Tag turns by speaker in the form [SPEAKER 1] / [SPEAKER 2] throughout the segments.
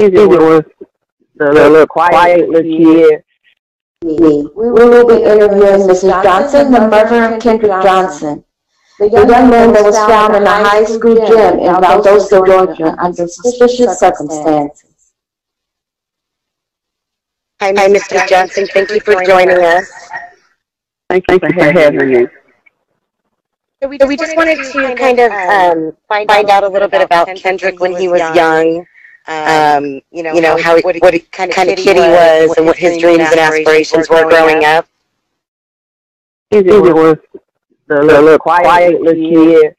[SPEAKER 1] Kendrick was the little quiet little kid.
[SPEAKER 2] We will be interviewing Mrs. Johnson, the mother of Kendrick Johnson, the young man that was found in a high school gym in Valdosta, Georgia, under suspicious circumstances.
[SPEAKER 3] Hi, Mrs. Johnson. Thank you for joining us.
[SPEAKER 1] Thank you for having me.
[SPEAKER 3] So we just wanted to kind of find out a little bit about Kendrick when he was young. How what kind of kid he was and what his dreams and aspirations were growing up.
[SPEAKER 1] Kendrick was the little quiet little kid.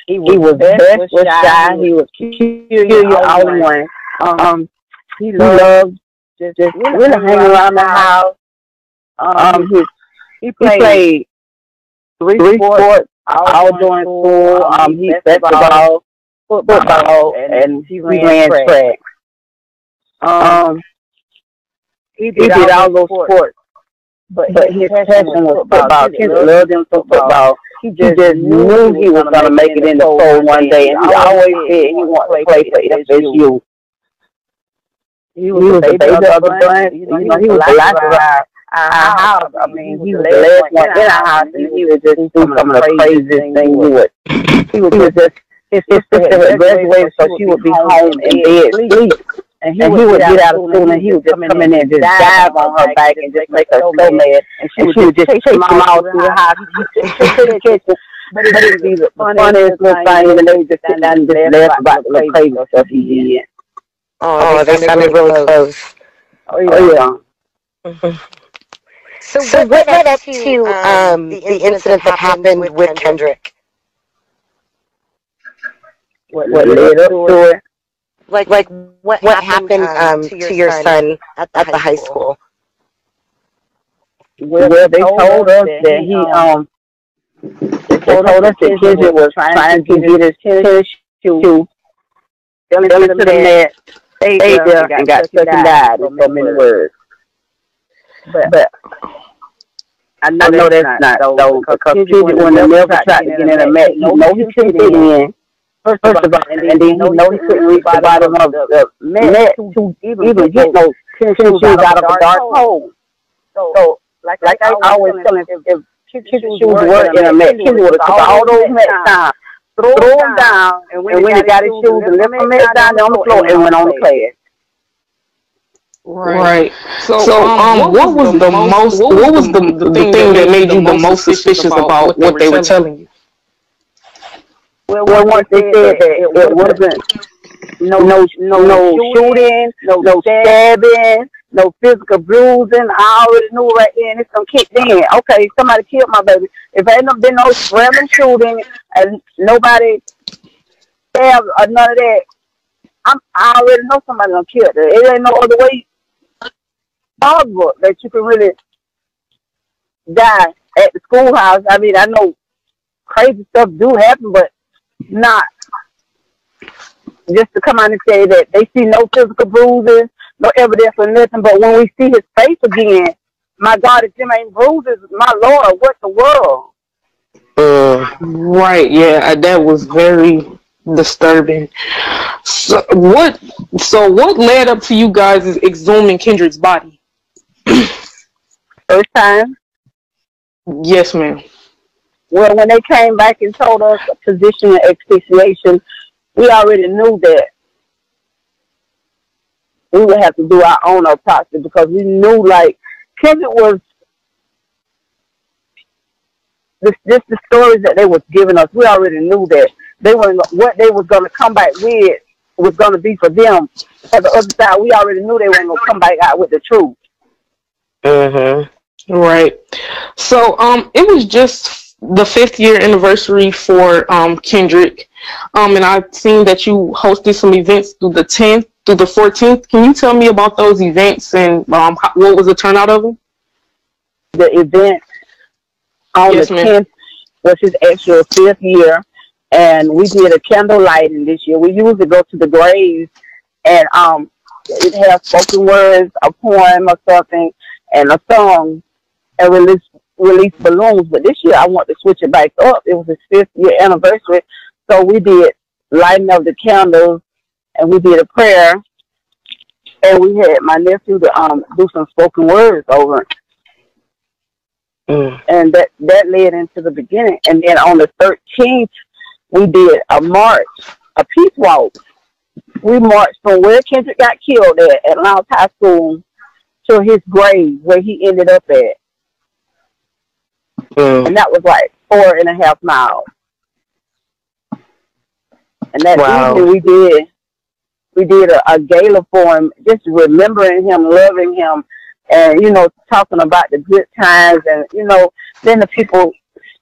[SPEAKER 1] He was best, was shy. He was curious all in one. He loved just really hang around the house. He played three sports all during school. He basketball, football, and he ran track. He did all those sports, but his passion was football. He loved him for football. He just knew he was going to make it in the pro one day, and he always said he wanted to play for FSU. He was the baby of the bunch. He was the last of our house. I mean, he was the last one in our house, and he would just do some of the craziest things he would just, his sister had graduated, so she would be home in bed sleep. And he would get out of school, and he would just come in there and just dive on her back and just make her so mad. And she would just chase him all through the house. But it would be the funniest little thing, and they would just sit down and just laugh about the little crazy stuff he did.
[SPEAKER 3] Oh, they sounded really close.
[SPEAKER 1] Oh, yeah.
[SPEAKER 3] So what led up to the incident that happened with Kendrick?
[SPEAKER 1] What led up to it?
[SPEAKER 3] Like what happened to your son at the high school?
[SPEAKER 1] Well, they told us that Kendrick was trying to get his tennis shoe, fell into the net, stayed there, and got stuck and died in so many words. But I know that's not so, because Kendrick, when the never tried to get in a match, he know he couldn't get in. First of all, and then he know he couldn't reach the bottom of the net to even get those tennis shoes out of a dark hole. So, like I always tell him, if tennis shoes were in a net, Kendrick would have took all those nets down, throw them down, and when he got his shoes and left them down on the floor and went on the class.
[SPEAKER 4] Right. So what was the thing that made you the most suspicious about what they were telling you?
[SPEAKER 1] Well, once they said that it wasn't no shooting, no stabbing, no physical bruising, I already knew right then it's gonna kick in. Okay, somebody killed my baby. If there ain't been no random shooting and nobody stabbed or none of that, I already know somebody gonna kill her. It ain't no other way possible that you can really die at the schoolhouse. I mean, I know crazy stuff do happen, but not just to come out and say that they see no physical bruises, no evidence or nothing. But when we see his face again, my God, if them ain't bruises, my Lord, what the world?
[SPEAKER 4] Right, yeah, that was very disturbing. So what led up to you guys exhuming Kendrick's body?
[SPEAKER 1] First time?
[SPEAKER 4] Yes, ma'am.
[SPEAKER 1] Well, when they came back and told us positional asphyxiation, we already knew that we would have to do our own autopsy, because we knew, like, Kendrick was just the stories that they was giving us. We already knew that what they was going to come back with was going to be for them. For the other side, we already knew they weren't going to come back out with the truth.
[SPEAKER 4] Right. So it was just the 5th year anniversary for Kendrick, and I've seen that you hosted some events through the 10th through the 14th. Can you tell me about those events and what was the turnout of them?
[SPEAKER 1] The event on the 10th was his actual 5th year, and we did a candle lighting this year. We usually go to the graves, and it has spoken words, a poem or something, and a song, and release balloons. But this year I want to switch it back up. It was his 5th year anniversary, so we did lighting of the candles, and we did a prayer, and we had my nephew to do some spoken words over it. And that led into the beginning. And then on the 13th, we did a march, a peace walk. We marched from where Kendrick got killed at Lowndes High School to his grave, where he ended up at. And that was like 4.5 miles. And that evening we did a gala for him, just remembering him, loving him, and, you know, talking about the good times. And, you know, then the people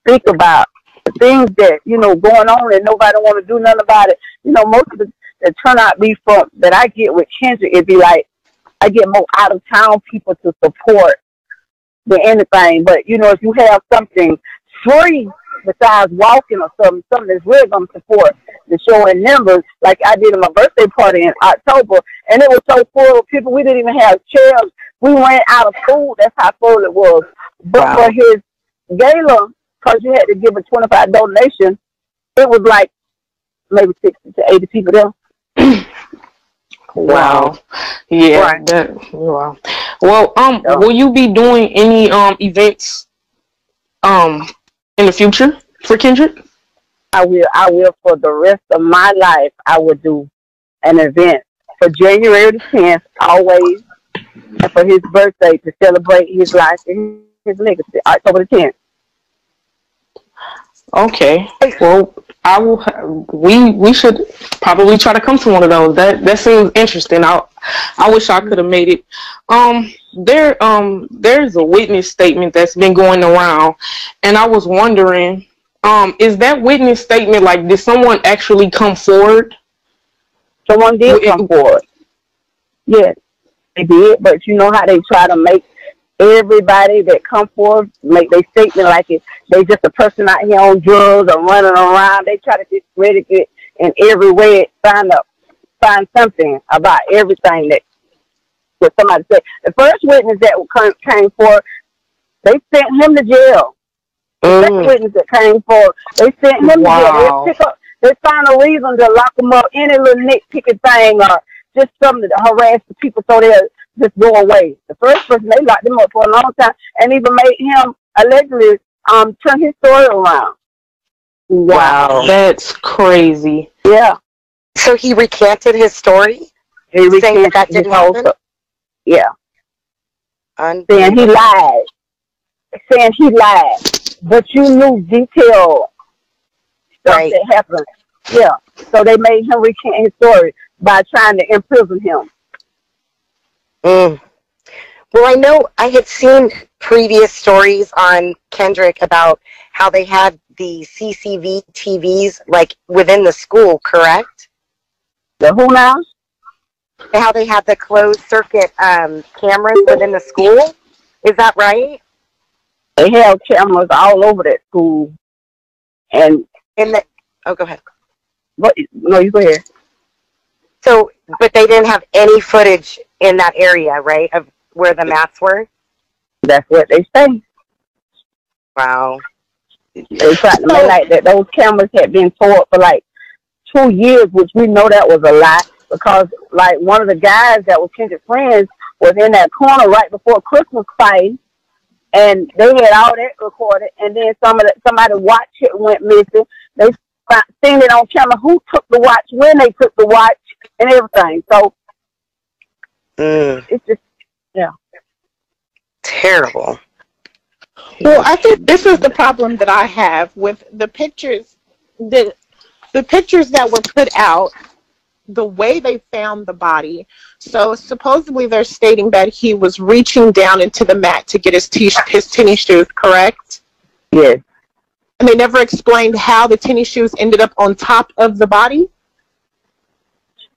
[SPEAKER 1] speak about the things that, you know, going on and nobody want to do nothing about it. You know, most of the turnout be from that I get with Kendrick, it'd be like I get more out of town people to support than anything. But, you know, if you have something free besides walking or something that's really going to support the show in numbers, like I did at my birthday party in October, and it was so full of people, we didn't even have chairs. We ran out of food. That's how full it was. But for his gala, because you had to give a $25 donation, it was like maybe 60 to 80 people there.
[SPEAKER 4] Wow. Yeah. Right. Wow. Well, will you be doing any events in the future for Kendrick?
[SPEAKER 1] I will for the rest of my life. I will do an event for January the 10th, always, and for his birthday to celebrate his life and his legacy, October the 10th.
[SPEAKER 4] Okay. Well, I will. We should probably try to come to one of those. That seems interesting. I wish I could have made it. There's a witness statement that's been going around, and I was wondering, is that witness statement, like, did someone actually come forward?
[SPEAKER 1] Someone did come forward. Yes, they did. But you know how they try to make everybody that come forward make their statement like they just a person out here on drugs or running around. They try to discredit it in every way, find something about everything that somebody said. The first witness that came forward, they sent him to jail. The second witness that came forward, they sent him to jail. They find a reason to lock him up, any little nitpicky thing or just something to harass the people so they'll just go away. The first person, they locked him up for a long time and even made him allegedly turn his story around.
[SPEAKER 4] Wow. That's crazy.
[SPEAKER 1] Yeah.
[SPEAKER 3] So he recanted his story?
[SPEAKER 1] He
[SPEAKER 3] saying that didn't happen?
[SPEAKER 1] Yeah. Saying he lied. But you knew detailed stuff that happened. Yeah. So they made him recant his story by trying to imprison him.
[SPEAKER 3] Well, I know I had seen previous stories on Kendrick about how they had the CCTV TVs like within the school, correct?
[SPEAKER 1] The who now?
[SPEAKER 3] How they had the closed circuit cameras within the school. Is that right?
[SPEAKER 1] They have cameras all over that school. And
[SPEAKER 3] go ahead.
[SPEAKER 1] No, you go ahead.
[SPEAKER 3] So, but they didn't have any footage in that area, right, of where the mats were?
[SPEAKER 1] That's what they say.
[SPEAKER 3] Wow.
[SPEAKER 1] They tried to make like that. Those cameras had been tore up for like 2 years, which we know that was a lie because like one of the guys that was Kendrick's friends was in that corner right before Christmas fight, and they had all that recorded. And then somebody watch it went missing. They seen it on camera who took the watch, when they took the watch, and everything. So it's just
[SPEAKER 3] terrible.
[SPEAKER 5] Well, I think this is the problem that I have with the pictures. The pictures that were put out, the way they found the body. So supposedly they're stating that he was reaching down into the mat to get his tennis shoes, correct?
[SPEAKER 1] Yes.
[SPEAKER 5] And they never explained how the tennis shoes ended up on top of the body?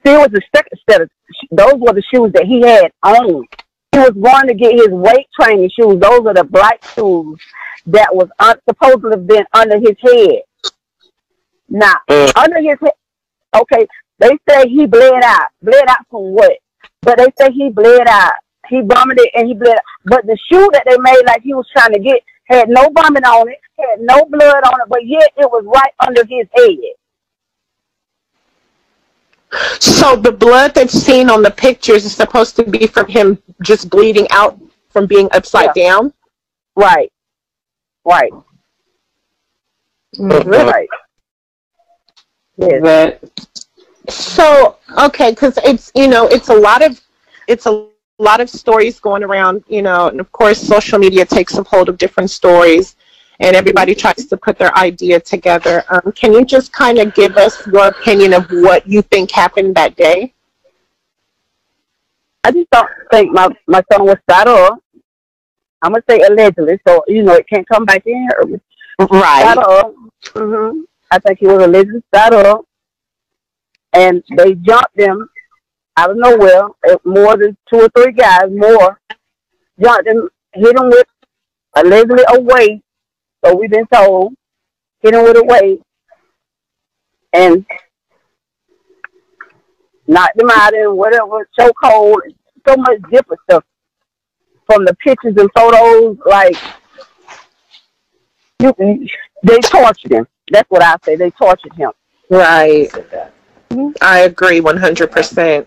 [SPEAKER 1] See, it was the second set of, those were the shoes that he had on. He was going to get his weight training shoes. Those are the black shoes that was supposed to have been under his head. Now, under his head, okay, they say he bled out. Bled out from what? But they say he bled out. He vomited and he bled out. But the shoe that they made like he was trying to get had no vomit on it, had no blood on it, but yet it was right under his head.
[SPEAKER 5] So the blood that's seen on the pictures is supposed to be from him just bleeding out from being upside down?
[SPEAKER 1] Right. Right. Right. Yes.
[SPEAKER 5] So, okay, because it's, it's a lot of stories going around, and of course social media takes a hold of different stories and everybody tries to put their idea together. Can you just kind of give us your opinion of what you think happened that day?
[SPEAKER 1] I just don't think my son was shot up. I'm going to say allegedly, so, it can't come back in here.
[SPEAKER 5] Right.
[SPEAKER 1] Shot up. I think he was allegedly shot up. And they jumped him out of nowhere. More than 2 or 3 guys, jumped him, hit him with allegedly a weight. So we've been told, hit him with a weight, and knocked him out in whatever, chokehold, so much different stuff from the pictures and photos. Like, they tortured him. That's what I say. They tortured him.
[SPEAKER 5] Right. I agree 100%.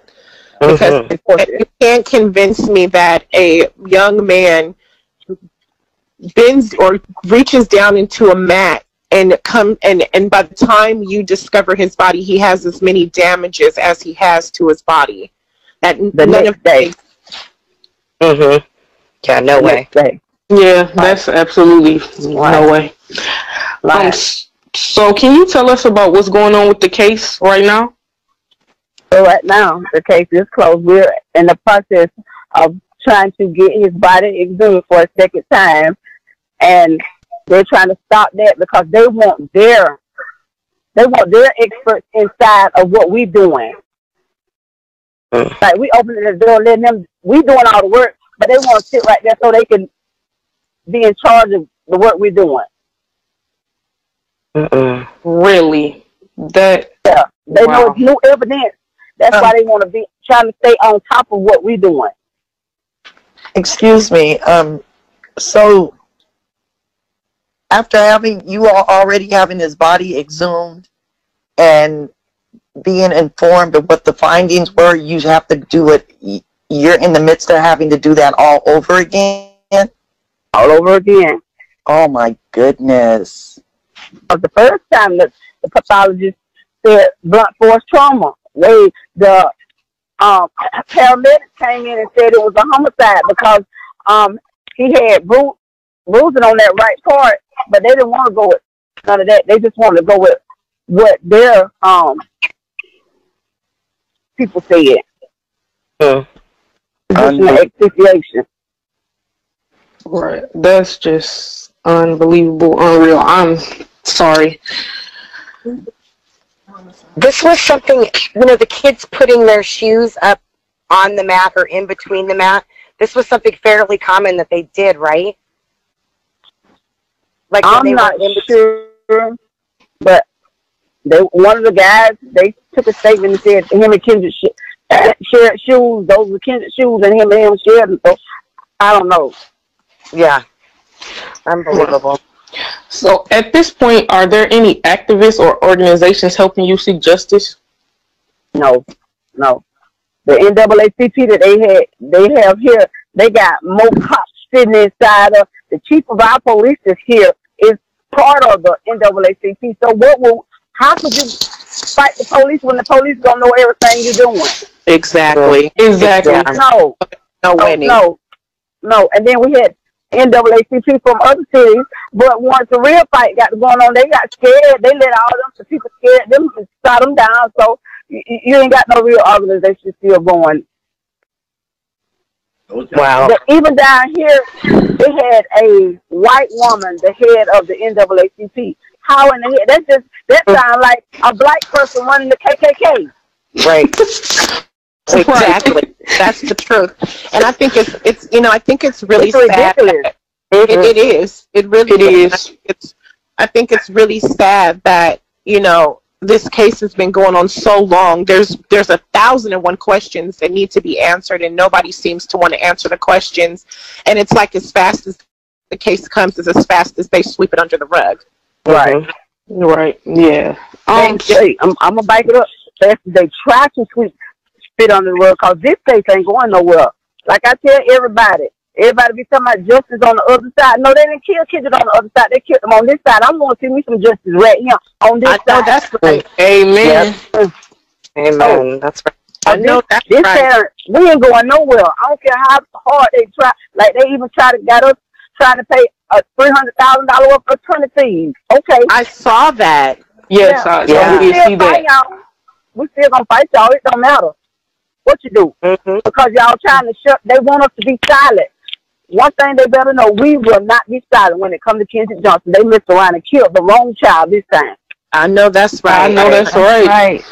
[SPEAKER 5] Because you can't convince me that a young man bends or reaches down into a mat and by the time you discover his body, he has as many damages as he has to his body. That
[SPEAKER 1] the next day.
[SPEAKER 3] Yeah, no way.
[SPEAKER 4] Yeah, that's absolutely no way. So can you tell us about what's going on with the case right now?
[SPEAKER 1] So right now, the case is closed. We're in the process of trying to get his body exhumed for a second time, and they're trying to stop that because they want their experts inside of what we're doing. Like, we opening the door, letting them, we doing all the work, but they want to sit right there so they can be in charge of the work we're doing.
[SPEAKER 4] Really? They
[SPEAKER 1] know it's new evidence. That's why they want to be trying to stay on top of what we're doing.
[SPEAKER 6] Excuse me. So after you all already having his body exhumed and being informed of what the findings were, you have to do it. You're in the midst of having to do that all over again?
[SPEAKER 1] All over again.
[SPEAKER 6] Oh my goodness.
[SPEAKER 1] The first time that the pathologist said blunt force trauma, the paramedics came in and said it was a homicide because he had bruising on that right part, but they didn't want to go with none of that. They just wanted to go with what their people said. Asphyxiation.
[SPEAKER 4] Right. That's just unbelievable, unreal. I'm sorry.
[SPEAKER 3] This was something, the kids putting their shoes up on the mat or in between the mat. This was something fairly common that they did, right? Like,
[SPEAKER 1] I'm not sure, but one of the guys, they took a statement and said him and Kendrick shared shoes. Those were Kendrick shoes, and him shared them. So I don't know.
[SPEAKER 3] Yeah. Unbelievable.
[SPEAKER 4] So at this point, are there any activists or organizations helping you seek justice?
[SPEAKER 1] No. The NAACP that they have here, they got more cops sitting inside of. The chief of our police is here, is part of the NAACP. So how could you fight the police when the police don't know everything you're doing?
[SPEAKER 5] Exactly.
[SPEAKER 1] No. No. And then we had NAACP from other cities, but once the real fight got going on, they got scared. They let all the people scared them and shot them down. So you ain't got no real organization still going.
[SPEAKER 3] Wow.
[SPEAKER 1] But even down here, they had a white woman, the head of the NAACP. How in the head? That sounds like a black person running the KKK.
[SPEAKER 3] Right.
[SPEAKER 5] Exactly. That's the truth. And I think it's really sad.
[SPEAKER 1] Ridiculous.
[SPEAKER 5] It is. It really is. I think it's really sad that, this case has been going on so long. There's 1,001 questions that need to be answered, and nobody seems to want to answer the questions. And it's like as fast as the case comes, is as fast as they sweep it under the rug.
[SPEAKER 1] Right.
[SPEAKER 4] Right. Yeah.
[SPEAKER 1] Hey, I'm gonna back it up. they try to spit on the rug, because this case ain't going nowhere. Like I tell everybody be talking about justice on the other side. No, they didn't kill Kendrick on the other side. They killed him on this side. I'm going to see me some justice right here on this side.
[SPEAKER 5] That's right.
[SPEAKER 4] Amen.
[SPEAKER 6] Yep.
[SPEAKER 3] Amen. That's right.
[SPEAKER 5] I know that's
[SPEAKER 1] this
[SPEAKER 5] right.
[SPEAKER 1] parent, we ain't going nowhere. I don't care how hard they try. Like, they even got us trying to pay $300,000 worth of attorney fees. Okay.
[SPEAKER 5] I saw that.
[SPEAKER 4] Yes,
[SPEAKER 1] yeah.
[SPEAKER 4] I did see that.
[SPEAKER 1] Y'all. We still gonna fight y'all. It don't matter what you do. Because y'all trying to they want us to be silent. One thing they better know, we will not be silent when it comes to Kendrick Johnson. They messed around and killed the wrong child this time.
[SPEAKER 5] I know that's right.
[SPEAKER 4] I know that's right.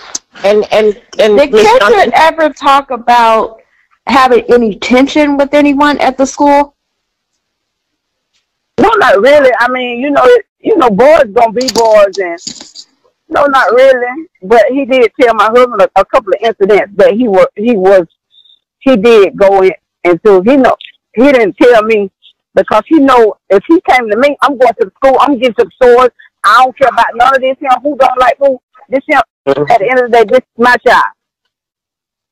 [SPEAKER 5] And
[SPEAKER 2] did Kendrick ever talk about having any tension with anyone at the school?
[SPEAKER 1] No, not really. I mean, you know, boys gonna be boys, and no, not really. But he did tell my husband a couple of incidents that he did go into. He didn't tell me, because he know if he came to me, I'm going to the school. I'm getting to the stores. I don't care about none of this. Who don't like who? This him. At the end of the day, this is my child.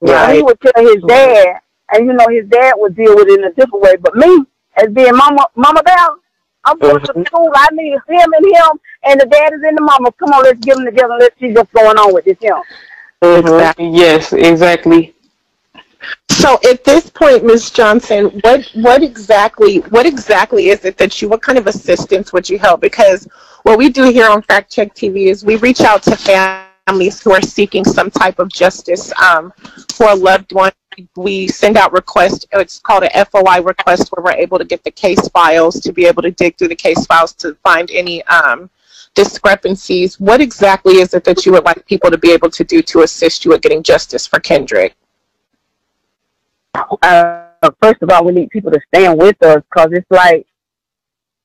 [SPEAKER 3] Right.
[SPEAKER 1] So he would tell his dad, and his dad would deal with it in a different way. But me, as being Mama Bell, I'm going to school. I need him, and the dad is in the mama. Come on, let's get them together. Let's see what's going on with this him.
[SPEAKER 4] Exactly. Yes, exactly.
[SPEAKER 5] So at this point, Ms. Johnson, what exactly is it that what kind of assistance would you help? Because what we do here on Factcheck TV is we reach out to families who are seeking some type of justice for a loved one. We send out requests. It's called a FOI request, where we're able to get the case files, to be able to dig through the case files to find any discrepancies. What exactly is it that you would like people to be able to do to assist you with getting justice for Kendrick?
[SPEAKER 1] First of all, we need people to stand with us, because it's like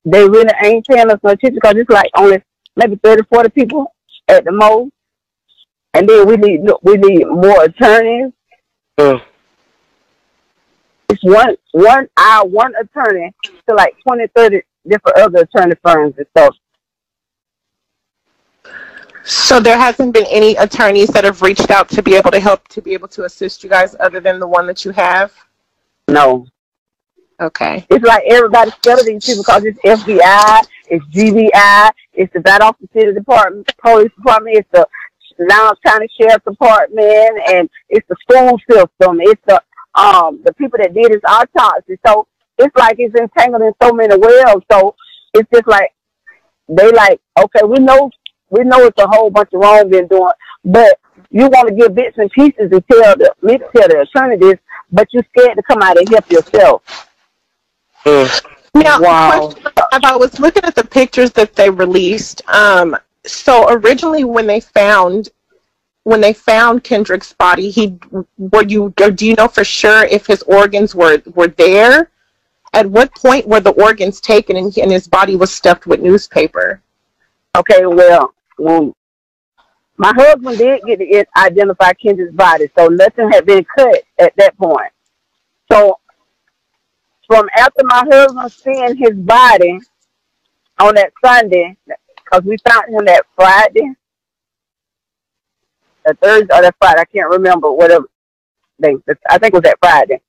[SPEAKER 1] they really ain't paying us no attention, because it's like only maybe 30, 40 people at the most. And then we need more attorneys. It's one attorney to like 20, 30 different other attorney firms and stuff.
[SPEAKER 5] So there hasn't been any attorneys that have reached out to be able to help, to be able to assist you guys, other than the one that you have?
[SPEAKER 1] No.
[SPEAKER 5] Okay.
[SPEAKER 1] It's like everybody's scared of these people, because it's FBI, it's GBI, it's the Valdosta City Department, Police Department, it's the Lowndes County Sheriff's Department, and it's the school system, it's the people that did his autopsy. So it's like it's entangled in so many wells. So it's just like they like, okay, we know it's a whole bunch of wrong been doing, but you want to give bits and pieces to tell the attorney this, but you're scared to come out and help yourself.
[SPEAKER 5] Now,
[SPEAKER 4] wow.
[SPEAKER 5] I was looking at the pictures that they released. So originally, when they found Kendrick's body, do you know for sure if his organs were there? At what point were the organs taken and his body was stuffed with newspaper?
[SPEAKER 1] Okay, well, my husband did get to identify Kendrick's body, so nothing had been cut at that point. So from after my husband seeing his body on that Sunday, because we found him that Friday, the Thursday or that Friday, I can't remember, whatever day. I think it was that Friday.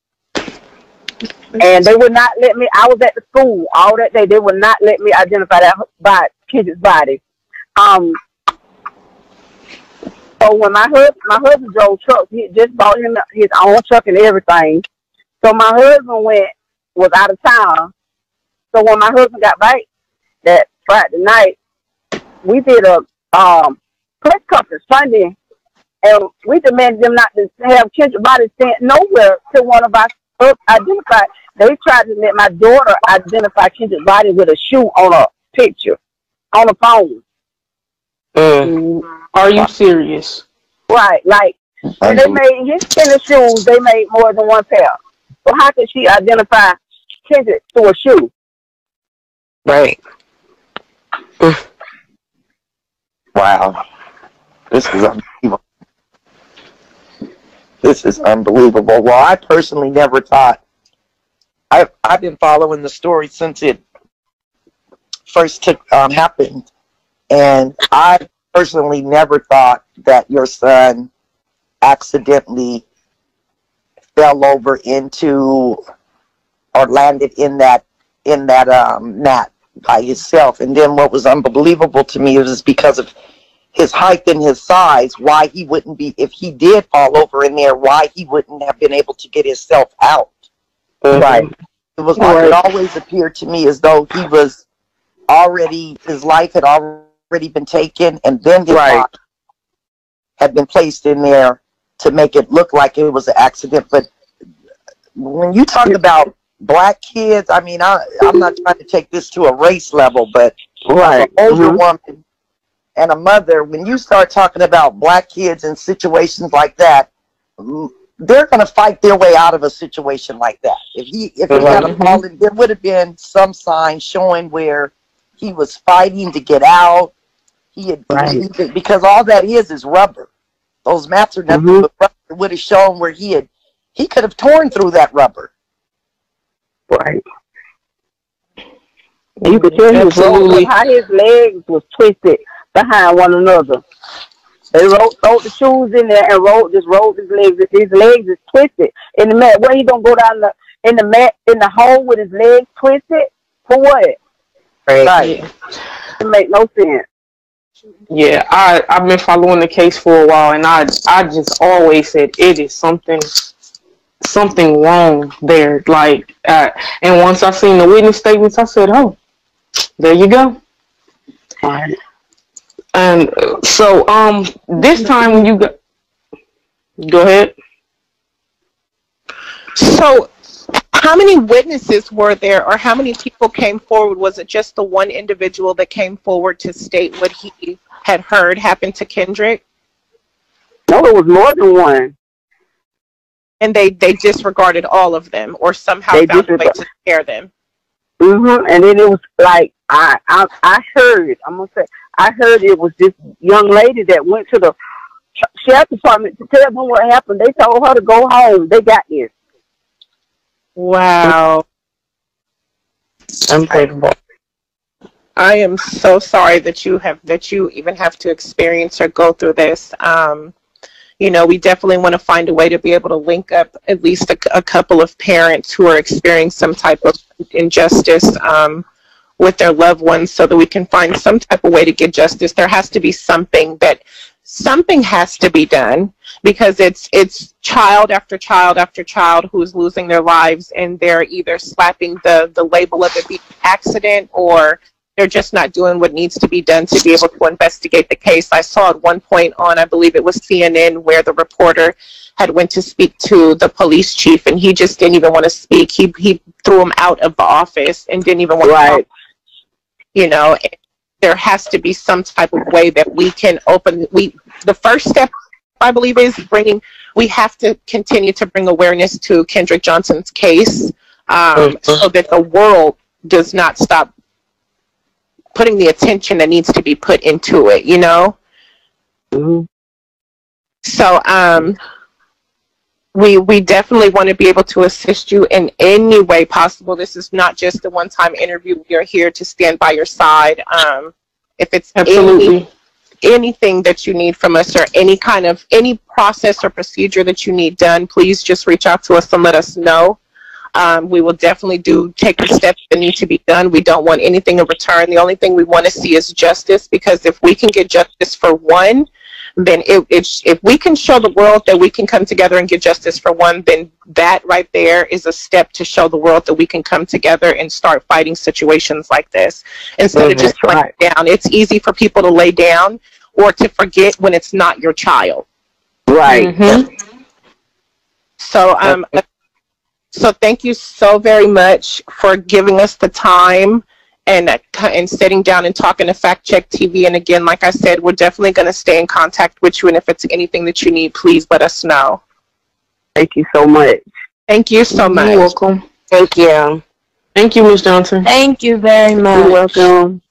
[SPEAKER 1] And they would not let me, I was at the school all that day, they would not let me identify that Kendrick's body. So when my husband drove trucks, he just bought him his own truck and everything. So my husband was out of town. So when my husband got back that Friday night, we did a press conference Sunday, and we demanded them not to have Kendrick's body sent nowhere till one of us identified. They tried to let my daughter identify Kendrick's body with a shoe on a picture, on a phone.
[SPEAKER 4] Are you serious?
[SPEAKER 1] Right, like when they made his tennis shoes, they made more than one pair. So how could she identify Kendrick through a shoe?
[SPEAKER 3] Right.
[SPEAKER 6] Wow. This is unbelievable. This is unbelievable. Well, I personally never thought. I've been following the story since it first happened, and I personally never thought that your son accidentally fell over into or landed in that mat by himself. And then what was unbelievable to me was because of his height and his size, why he wouldn't be, if he did fall over in there, why he wouldn't have been able to get himself out.
[SPEAKER 1] Right.
[SPEAKER 6] It was it always appeared to me as though he was already, his life had already been taken, and then his body had been placed in there to make it look like it was an accident. But when you talk about black kids, I mean, I'm not trying to take this to a race level, but as an older woman and a mother, when you start talking about black kids in situations like that, they're going to fight their way out of a situation like that. If he had a fallen, there would have been some sign showing where he was fighting to get out. He had because all that is rubber. Those mats are nothing but rubber. It would have shown where he could have torn through that rubber.
[SPEAKER 1] Right. You could tell he was rolling, how his legs was twisted behind one another. They rolled the shoes in there and rolled his legs. His legs is twisted in the mat. Where he gonna go down in the mat in the hole with his legs twisted? For what? Right. It make no sense.
[SPEAKER 4] Yeah, I've been following the case for a while, and I just always said it is something wrong there. Like, and once I seen the witness statements, I said, "Oh, there you go."
[SPEAKER 1] All right.
[SPEAKER 4] And so, this time when you go ahead.
[SPEAKER 5] So, how many witnesses were there, or how many people came forward? Was it just the one individual that came forward to state what he had heard happened to Kendrick?
[SPEAKER 1] No, it was more than one.
[SPEAKER 5] And they disregarded all of them, or somehow found a way to scare them.
[SPEAKER 1] And then it was like I heard. I'm gonna say I heard it was this young lady that went to the sheriff department to tell them what happened. They told her to go home. They got this.
[SPEAKER 5] Wow.
[SPEAKER 1] Unbelievable.
[SPEAKER 5] I am so sorry that you even have to experience or go through this. You know, we definitely want to find a way to be able to link up at least a couple of parents who are experiencing some type of injustice with their loved ones, so that we can find some type of way to get justice. There has to be something has to be done, because it's child after child after child who's losing their lives, and they're either slapping the label of it being an accident, or they're just not doing what needs to be done to be able to investigate the case. I saw at one point on, I believe it was CNN, where the reporter had went to speak to the police chief, and he just didn't even want to speak. He threw him out of the office and didn't even want to talk. You know, there has to be some type of way that we can the first step, I believe, is we have to continue to bring awareness to Kendrick Johnson's case, so that the world does not stop putting the attention that needs to be put into it, you know? So, we definitely want to be able to assist you in any way possible. This is not just a one-time interview. We are here to stand by your side. If it's anything that you need from us, or any process or procedure that you need done, please just reach out to us and let us know. We will definitely take the steps that need to be done. We don't want anything in return. The only thing we want to see is justice, because if we can get justice for one, then if we can show the world that we can come together and get justice for one, then that right there is a step to show the world that we can come together and start fighting situations like this, instead of just laying down. It's easy for people to lay down or to forget when it's not your child.
[SPEAKER 1] Right.
[SPEAKER 5] So thank you so very much for giving us the time and sitting down and talking to Factcheck TV. And again, like I said, we're definitely going to stay in contact with you. And if it's anything that you need, please let us know.
[SPEAKER 1] Thank you so much.
[SPEAKER 5] Thank you so much.
[SPEAKER 4] You're welcome.
[SPEAKER 3] Thank you.
[SPEAKER 4] Thank you, Ms. Johnson.
[SPEAKER 2] Thank you very much.
[SPEAKER 1] You're welcome.